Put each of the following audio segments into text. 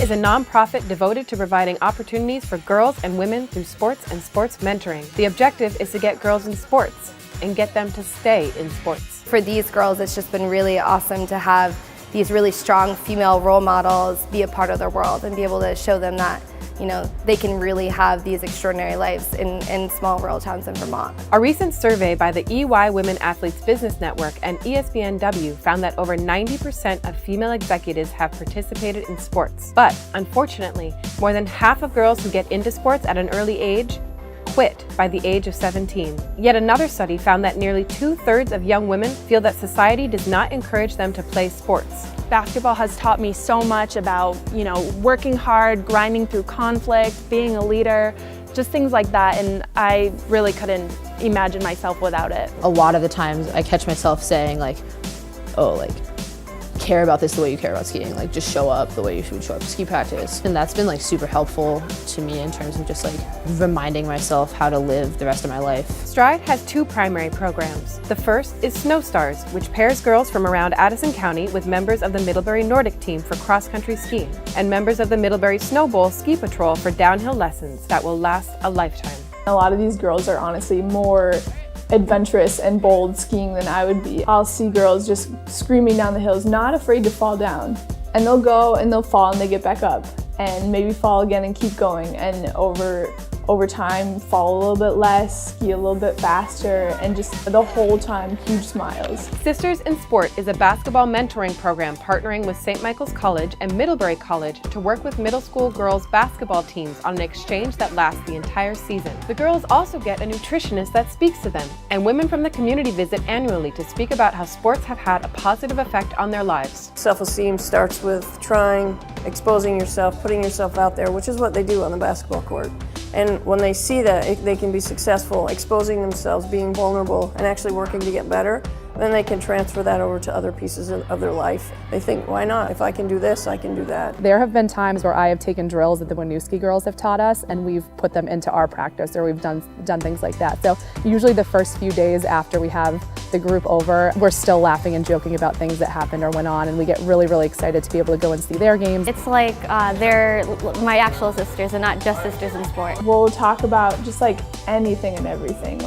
is a nonprofit devoted to providing opportunities for girls and women through sports and sports mentoring. The objective is to get girls in sports and get them to stay in sports. For these girls, it's just been really awesome to have these really strong female role models be a part of their world and be able to show them that, you know, they can really have these extraordinary lives in small rural towns in Vermont. A recent survey by the EY Women Athletes Business Network and ESPNW found that over 90% of female executives have participated in sports. But unfortunately, more than half of girls who get into sports at an early age quit by the age of 17. Yet another study found that nearly 2/3 of young women feel that society does not encourage them to play sports. Basketball has taught me so much about, working hard, grinding through conflict, being a leader, just things like that, and I really couldn't imagine myself without it. A lot of the times I catch myself saying care about this the way you care about skiing, just show up the way you should show up to ski practice. And that's been super helpful to me in terms of just reminding myself how to live the rest of my life. Stride has two primary programs. The first is Snow Stars, which pairs girls from around Addison County with members of the Middlebury Nordic team for cross-country skiing and members of the Middlebury Snow Bowl Ski Patrol for downhill lessons that will last a lifetime. A lot of these girls are honestly more adventurous and bold skiing than I would be. I'll see girls just screaming down the hills, not afraid to fall down. And they'll go and they'll fall and they get back up and maybe fall again and keep going, and over time fall a little bit less, ski a little bit faster, and just the whole time huge smiles. Sisters in Sport is a basketball mentoring program partnering with St. Michael's College and Middlebury College to work with middle school girls basketball teams on an exchange that lasts the entire season. The girls also get a nutritionist that speaks to them, and women from the community visit annually to speak about how sports have had a positive effect on their lives. Self-esteem starts with trying, exposing yourself, putting yourself out there, which is what they do on the basketball court. And when they see that they can be successful, exposing themselves, being vulnerable, and actually working to get better, then they can transfer that over to other pieces of their life. They think, why not? If I can do this, I can do that. There have been times where I have taken drills that the Winooski girls have taught us and we've put them into our practice, or we've done things like that. So usually the first few days after we have the group over, we're still laughing and joking about things that happened or went on, and we get really, really excited to be able to go and see their games. It's like they're my actual sisters and not just sisters in sport. We'll talk about just anything and everything,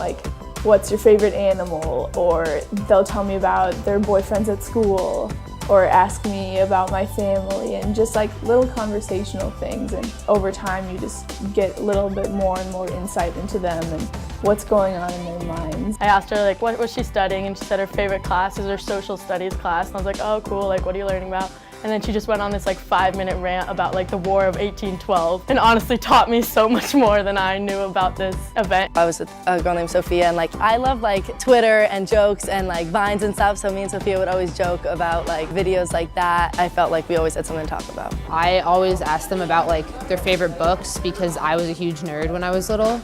what's your favorite animal, or they'll tell me about their boyfriends at school, or ask me about my family, and just little conversational things. And over time you just get a little bit more and more insight into them and what's going on in their minds. I asked her what was she studying, and she said her favorite class is her social studies class, and I was like, oh cool, what are you learning about? And then she just went on this 5-minute rant about the War of 1812, and honestly taught me so much more than I knew about this event. I was with a girl named Sophia, and I love Twitter and jokes and Vines and stuff, so me and Sophia would always joke about videos like that. I felt we always had something to talk about. I always asked them about their favorite books because I was a huge nerd when I was little.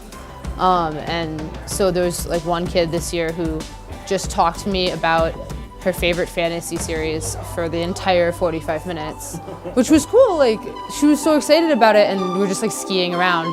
And so there was one kid this year who just talked to me about her favorite fantasy series for the entire 45 minutes, which was cool. She was so excited about it, and we were just skiing around.